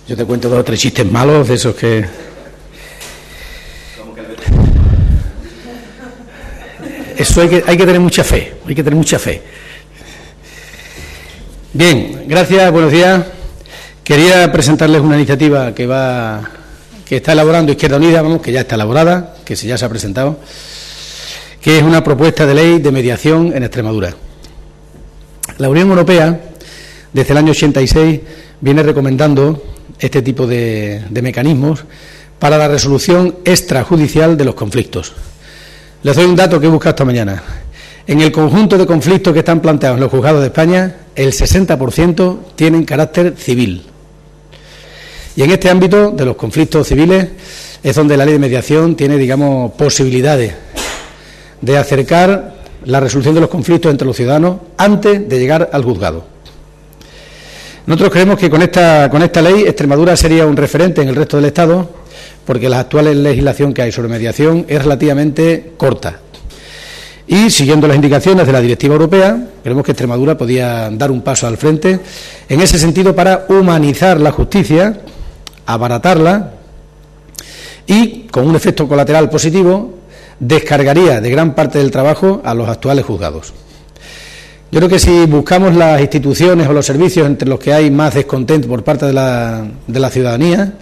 Yo te cuento 2 o 3 chistes malos de esos que... Eso hay que tener mucha fe, hay que tener mucha fe. Bien, gracias, buenos días. Quería presentarles una iniciativa que está elaborando Izquierda Unida, que ya está elaborada, que ya se ha presentado, que es una propuesta de ley de mediación en Extremadura. La Unión Europea, desde el año 86, viene recomendando este tipo de mecanismos para la resolución extrajudicial de los conflictos. Les doy un dato que he buscado esta mañana. En el conjunto de conflictos que están planteados en los juzgados de España, el 60% tienen carácter civil. Y en este ámbito de los conflictos civiles es donde la ley de mediación tiene, digamos, posibilidades de acercar la resolución de los conflictos entre los ciudadanos antes de llegar al juzgado. Nosotros creemos que con esta ley Extremadura sería un referente en el resto del Estado, porque la actual legislación que hay sobre mediación es relativamente corta. Y siguiendo las indicaciones de la Directiva Europea, creemos que Extremadura podía dar un paso al frente en ese sentido para humanizar la justicia, abaratarla y, con un efecto colateral positivo, descargaría de gran parte del trabajo a los actuales juzgados. Yo creo que si buscamos las instituciones o los servicios entre los que hay más descontento por parte de la ciudadanía,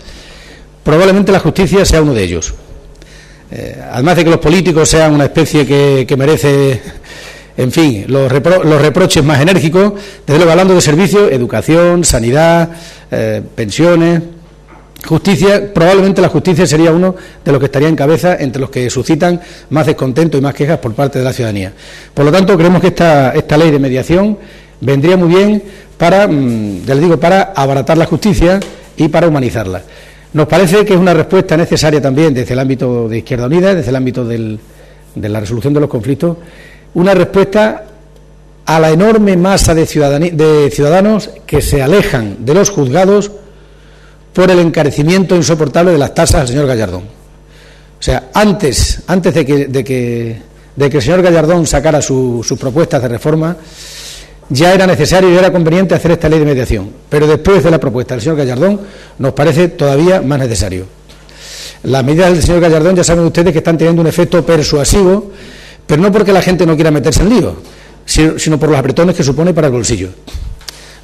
probablemente la justicia sea uno de ellos. Además de que los políticos sean una especie que merece, en fin, los reproches más enérgicos, desde luego hablando de servicios, educación, sanidad, pensiones, justicia, probablemente la justicia sería uno de los que estaría en cabeza entre los que suscitan más descontento y más quejas por parte de la ciudadanía. Por lo tanto, creemos que esta ley de mediación vendría muy bien para abaratar la justicia y para humanizarla. Nos parece que es una respuesta necesaria también desde el ámbito de Izquierda Unida, desde el ámbito de la resolución de los conflictos, una respuesta a la enorme masa de ciudadanos que se alejan de los juzgados por el encarecimiento insoportable de las tasas al señor Gallardón. O sea, antes de que el señor Gallardón sacara sus propuestas de reforma, ya era necesario y era conveniente hacer esta ley de mediación, pero después de la propuesta del señor Gallardón nos parece todavía más necesario. Las medidas del señor Gallardón ya saben ustedes que están teniendo un efecto persuasivo, pero no porque la gente no quiera meterse en lío, sino por los apretones que supone para el bolsillo.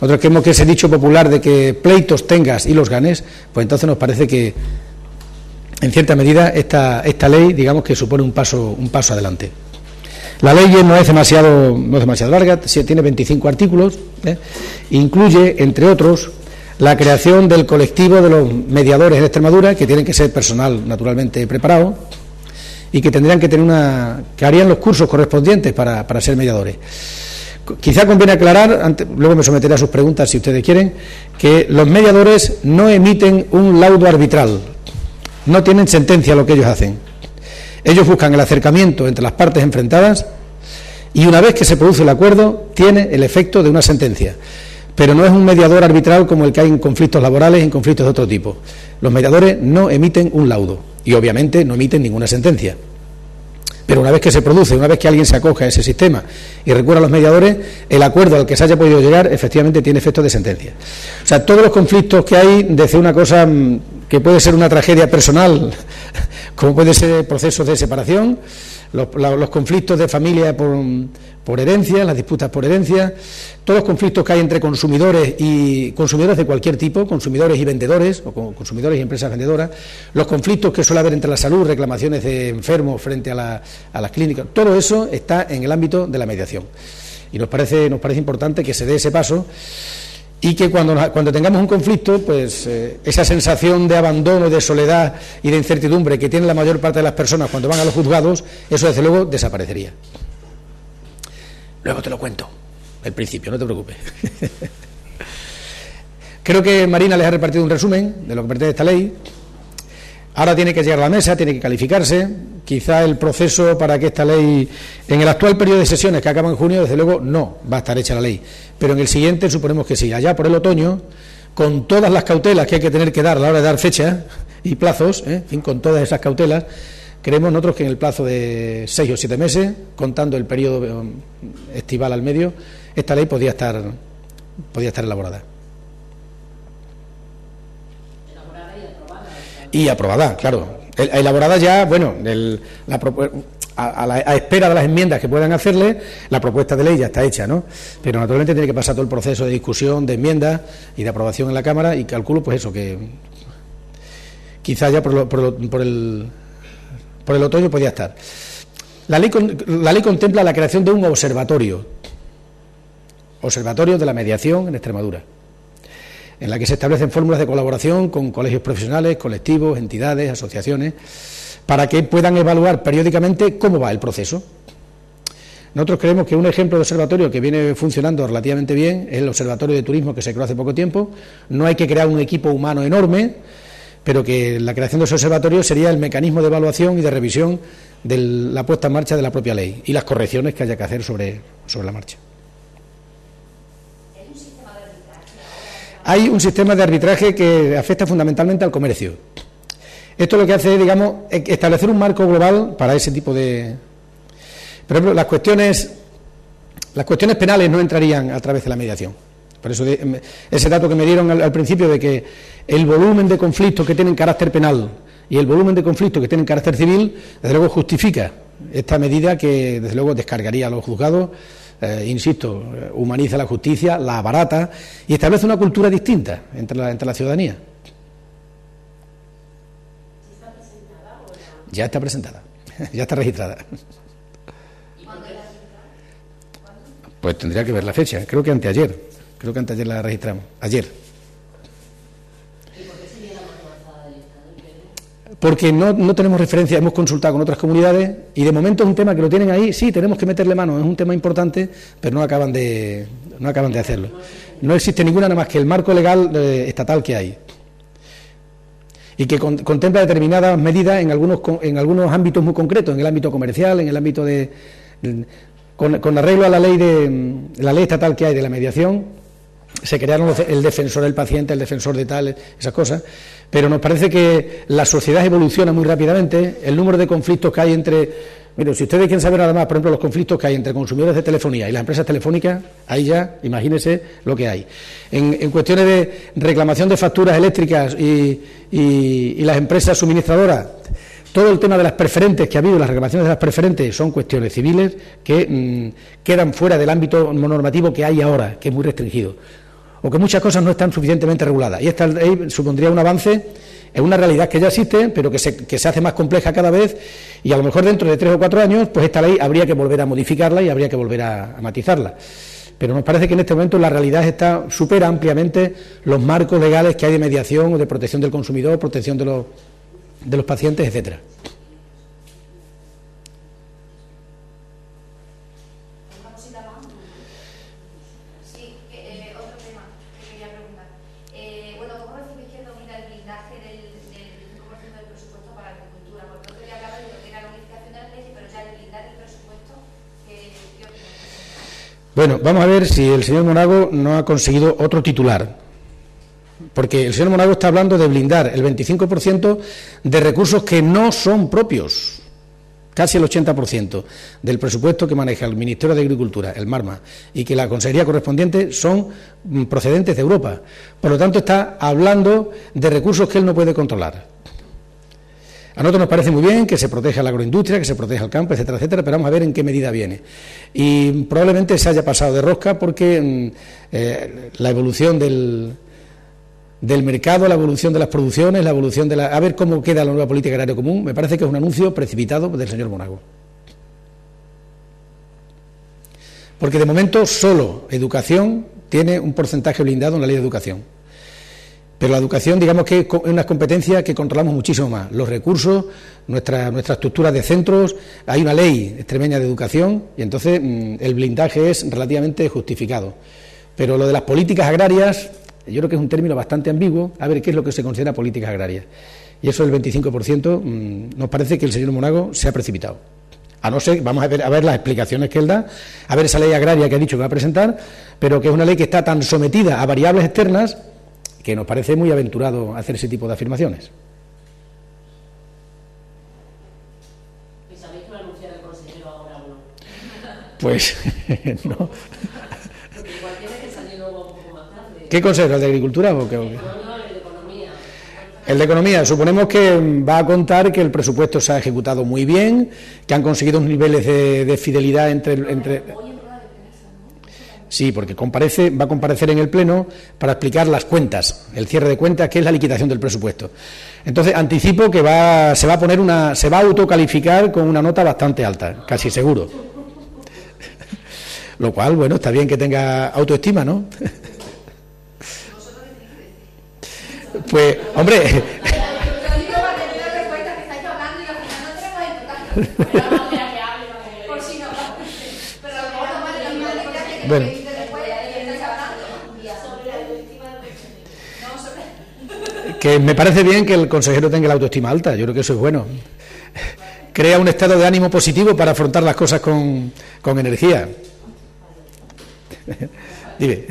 Nosotros creemos que ese dicho popular de que pleitos tengas y los ganes, pues entonces nos parece que en cierta medida esta ley, digamos que supone un paso adelante. La ley no es demasiado larga, tiene 25 artículos, incluye, entre otros, la creación del colectivo de los mediadores en Extremadura, que tienen que ser personal naturalmente preparado y que tendrían que harían los cursos correspondientes para ser mediadores. Quizá conviene aclarar, luego me someteré a sus preguntas si ustedes quieren, que los mediadores no emiten un laudo arbitral, no tienen sentencia a lo que ellos hacen. Ellos buscan el acercamiento entre las partes enfrentadas y una vez que se produce el acuerdo tiene el efecto de una sentencia, pero no es un mediador arbitral como el que hay en conflictos laborales y en conflictos de otro tipo. Los mediadores no emiten un laudo y obviamente no emiten ninguna sentencia, pero una vez que se produce, una vez que alguien se acoge a ese sistema y recurre a los mediadores, el acuerdo al que se haya podido llegar efectivamente tiene efecto de sentencia. O sea, todos los conflictos que hay, desde una cosa que puede ser una tragedia personal, como puede ser procesos de separación, los conflictos de familia por herencia, las disputas por herencia, todos los conflictos que hay entre consumidores de cualquier tipo, consumidores y vendedores, o consumidores y empresas vendedoras, los conflictos que suele haber entre la salud, reclamaciones de enfermos frente a las clínicas, todo eso está en el ámbito de la mediación. Y nos parece importante que se dé ese paso y que cuando tengamos un conflicto, pues esa sensación de abandono, de soledad y de incertidumbre que tiene la mayor parte de las personas cuando van a los juzgados, eso desde luego desaparecería. Luego te lo cuento, el principio, no te preocupes. Creo que Marina les ha repartido un resumen de lo que pretende esta ley. Ahora tiene que llegar a la mesa, tiene que calificarse. Quizá el proceso para que esta ley, en el actual periodo de sesiones que acaba en junio, desde luego no va a estar hecha la ley, pero en el siguiente suponemos que sí. Allá por el otoño, con todas las cautelas que hay que tener que dar a la hora de dar fechas y plazos, en fin, con todas esas cautelas, creemos nosotros que en el plazo de 6 o 7 meses, contando el periodo estival al medio, esta ley podía estar elaborada. Y aprobada, claro. Elaborada ya, bueno, a espera de las enmiendas que puedan hacerle, la propuesta de ley ya está hecha, ¿no? Pero naturalmente tiene que pasar todo el proceso de discusión, de enmiendas y de aprobación en la Cámara, y calculo, pues eso, que quizá ya por el otoño podía estar. La ley contempla la creación de un observatorio de la mediación en Extremadura, en la que se establecen fórmulas de colaboración con colegios profesionales, colectivos, entidades, asociaciones, para que puedan evaluar periódicamente cómo va el proceso. Nosotros creemos que un ejemplo de observatorio que viene funcionando relativamente bien es el Observatorio de Turismo, que se creó hace poco tiempo. No hay que crear un equipo humano enorme, pero que la creación de ese observatorio sería el mecanismo de evaluación y de revisión de la puesta en marcha de la propia ley y las correcciones que haya que hacer sobre la marcha. Hay un sistema de arbitraje que afecta fundamentalmente al comercio. Esto lo que hace, digamos, es establecer un marco global para ese tipo de... Por ejemplo, las cuestiones penales no entrarían a través de la mediación. Por eso ese dato que me dieron al principio de que el volumen de conflictos que tienen carácter penal y el volumen de conflictos que tienen carácter civil, desde luego justifica esta medida que desde luego descargaría a los juzgados, insisto, humaniza la justicia, la abarata y establece una cultura distinta entre la ciudadanía. ¿Está presentada o no? Ya está presentada, ya está registrada. ¿Y cuándo la registraron? Pues tendría que ver la fecha, creo que anteayer la registramos, ayer. ¿Y por qué sería la más avanzada del Estado en Perú? Porque no tenemos referencia, hemos consultado con otras comunidades y de momento es un tema que lo tienen ahí, sí, tenemos que meterle mano, es un tema importante, pero no acaban de hacerlo. No existe ninguna nada más que el marco legal estatal que hay y que contempla determinadas medidas en algunos ámbitos muy concretos, en el ámbito comercial, en el ámbito con arreglo a la ley estatal que hay de la mediación. Se crearon el defensor del paciente, el defensor de tal, esas cosas, pero nos parece que la sociedad evoluciona muy rápidamente, el número de conflictos que hay entre... Mire, si ustedes quieren saber nada más, por ejemplo, los conflictos que hay entre consumidores de telefonía y las empresas telefónicas, ahí ya, imagínense lo que hay. En cuestiones de reclamación de facturas eléctricas y las empresas suministradoras, todo el tema de las preferentes que ha habido, las reclamaciones de las preferentes, son cuestiones civiles que quedan fuera del ámbito normativo que hay ahora, que es muy restringido, o que muchas cosas no están suficientemente reguladas. Y esta ley supondría un avance en una realidad que ya existe, pero que se hace más compleja cada vez, y a lo mejor dentro de 3 o 4 años, pues esta ley habría que volver a modificarla y habría que volver a matizarla. Pero nos parece que en este momento la realidad supera ampliamente los marcos legales que hay de mediación o de protección del consumidor, protección de los pacientes, etcétera. ¿Alguna cosita más? Sí, otro tema que quería preguntar. Bueno, ¿cómo recibe Izquierda Unida el blindaje del 25% del presupuesto para la agricultura? Porque otro día hablaba de lo que era la unificación de las leyes, pero ya el blindar el presupuesto, ¿qué opinas? Bueno, vamos a ver si el señor Monago no ha conseguido otro titular. Porque el señor Monago está hablando de blindar el 25% de recursos que no son propios, casi el 80% del presupuesto que maneja el Ministerio de Agricultura, el MARMA, y que la consejería correspondiente son procedentes de Europa. Por lo tanto, está hablando de recursos que él no puede controlar. A nosotros nos parece muy bien que se proteja la agroindustria, que se proteja el campo, etcétera, etcétera, pero vamos a ver en qué medida viene. Y probablemente se haya pasado de rosca porque la evolución del mercado, la evolución de las producciones, la evolución a ver cómo queda la nueva política agraria común, me parece que es un anuncio precipitado del señor Monago. Porque de momento solo educación tiene un porcentaje blindado en la ley de educación. Pero la educación, digamos que es una competencia que controlamos muchísimo más. Los recursos, nuestra estructura de centros, hay una ley extremeña de educación y entonces el blindaje es relativamente justificado. Pero lo de las políticas agrarias, yo creo que es un término bastante ambiguo, a ver qué es lo que se considera políticas agrarias. Y eso del 25% nos parece que el señor Monago se ha precipitado. A no ser, vamos a ver las explicaciones que él da, a ver esa ley agraria que ha dicho que va a presentar, pero que es una ley que está tan sometida a variables externas que nos parece muy aventurado hacer ese tipo de afirmaciones. ¿Y sabéis que va a anunciar el consejero ahora o no? Pues no. Porque igual tiene que salir luego un poco más tarde. ¿Qué consejero? ¿El de Agricultura o qué? No, el de Economía. El de Economía, suponemos que va a contar que el presupuesto se ha ejecutado muy bien, que han conseguido unos niveles de fidelidad entre... Sí, porque va a comparecer en el Pleno para explicar las cuentas, el cierre de cuentas, que es la liquidación del presupuesto. Entonces, anticipo que se va a autocalificar con una nota bastante alta, casi seguro. Lo cual, bueno, está bien que tenga autoestima, ¿no? Pues, hombre... Bueno, que me parece bien que el consejero tenga la autoestima alta, yo creo que eso es bueno. Crea un estado de ánimo positivo para afrontar las cosas con energía. Dime.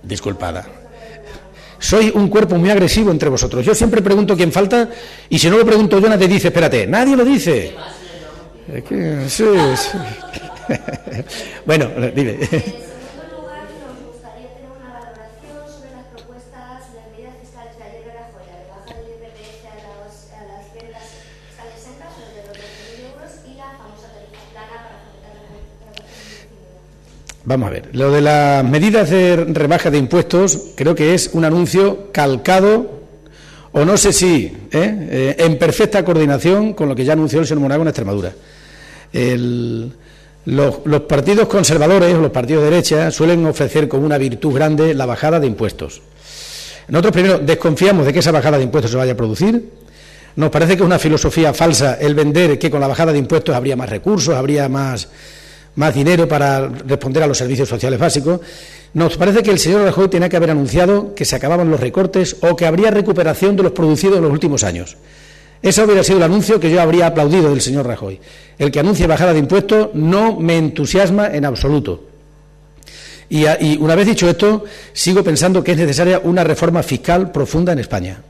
Disculpada. Soy un cuerpo muy agresivo entre vosotros. Yo siempre pregunto quién falta y si no lo pregunto yo nadie dice, espérate, nadie lo dice. Es que, sí. Bueno, dime. En segundo lugar, nos gustaría tener una valoración sobre las propuestas de medidas fiscales de ayer de Rajoy, la rebaja del IRPF a las rentas fiscales exentas, de los 12.000 euros, y la famosa tarifa plana para fomentar la recuperación. Vamos a ver, lo de las medidas de rebaja de impuestos creo que es un anuncio calcado, o no sé si, en perfecta coordinación con lo que ya anunció el señor Monago en Extremadura. Los partidos conservadores o los partidos de derecha suelen ofrecer como una virtud grande la bajada de impuestos. Nosotros primero desconfiamos de que esa bajada de impuestos se vaya a producir. Nos parece que es una filosofía falsa el vender que con la bajada de impuestos habría más recursos, habría más dinero para responder a los servicios sociales básicos. Nos parece que el señor Rajoy tenía que haber anunciado que se acababan los recortes o que habría recuperación de los producidos en los últimos años. Ese hubiera sido el anuncio que yo habría aplaudido del señor Rajoy. El que anuncie bajada de impuestos no me entusiasma en absoluto. Y una vez dicho esto, sigo pensando que es necesaria una reforma fiscal profunda en España,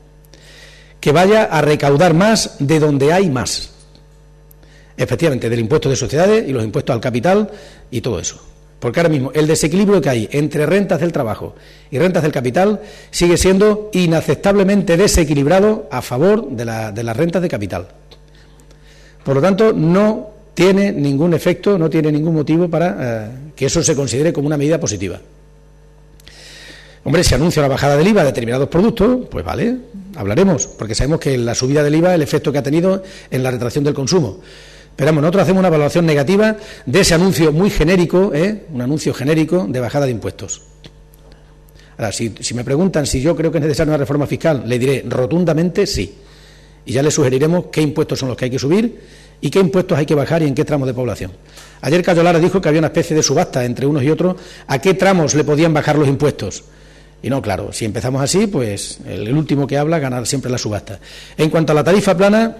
que vaya a recaudar más de donde hay más. Efectivamente, del impuesto de sociedades y los impuestos al capital y todo eso. Porque ahora mismo el desequilibrio que hay entre rentas del trabajo y rentas del capital sigue siendo inaceptablemente desequilibrado a favor de las rentas de capital. Por lo tanto, no tiene ningún efecto, no tiene ningún motivo para que eso se considere como una medida positiva. Hombre, si anuncia una bajada del IVA a determinados productos, pues vale, hablaremos, porque sabemos que la subida del IVA, el efecto que ha tenido en la retracción del consumo. Pero nosotros hacemos una valoración negativa de ese anuncio muy genérico, un anuncio genérico de bajada de impuestos. Ahora, si me preguntan si yo creo que es necesaria una reforma fiscal, le diré rotundamente sí. Y ya le sugeriremos qué impuestos son los que hay que subir y qué impuestos hay que bajar y en qué tramos de población. Ayer Cayo Lara dijo que había una especie de subasta entre unos y otros, a qué tramos le podían bajar los impuestos. Y no, claro, si empezamos así, pues el último que habla gana siempre la subasta. En cuanto a la tarifa plana,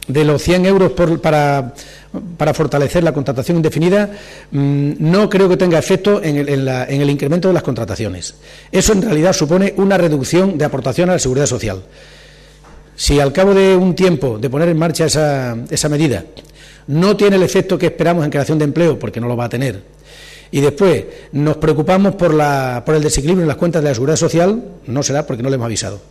de los 100 euros para fortalecer la contratación indefinida, no creo que tenga efecto en el incremento de las contrataciones. Eso en realidad supone una reducción de aportación a la seguridad social. Si al cabo de un tiempo de poner en marcha esa medida no tiene el efecto que esperamos en creación de empleo, porque no lo va a tener, y después nos preocupamos por el desequilibrio en las cuentas de la seguridad social, no será porque no le hemos avisado.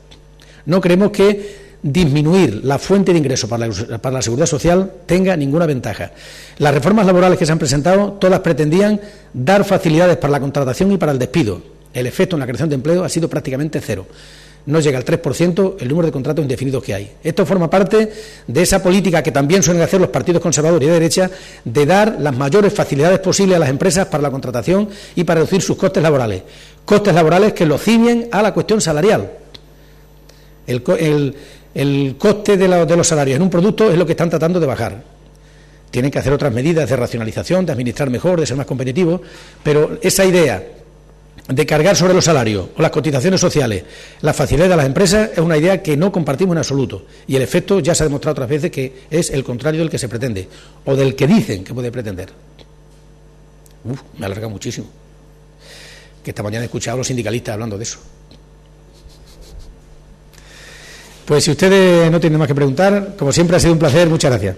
No creemos que disminuir la fuente de ingreso para la seguridad social tenga ninguna ventaja. Las reformas laborales que se han presentado todas pretendían dar facilidades para la contratación y para el despido. El efecto en la creación de empleo ha sido prácticamente cero. No llega al 3% el número de contratos indefinidos que hay. Esto forma parte de esa política que también suelen hacer los partidos conservadores y de derecha, de dar las mayores facilidades posibles a las empresas para la contratación y para reducir sus costes laborales. Costes laborales que los ciñen a la cuestión salarial. El coste de los salarios en un producto es lo que están tratando de bajar. Tienen que hacer otras medidas de racionalización, de administrar mejor, de ser más competitivos, pero esa idea de cargar sobre los salarios o las cotizaciones sociales las facilidades de las empresas es una idea que no compartimos en absoluto, y el efecto ya se ha demostrado otras veces que es el contrario del que se pretende o del que dicen que puede pretender. Me alarga muchísimo, que esta mañana he escuchado a los sindicalistas hablando de eso. Pues si ustedes no tienen más que preguntar, como siempre ha sido un placer, muchas gracias.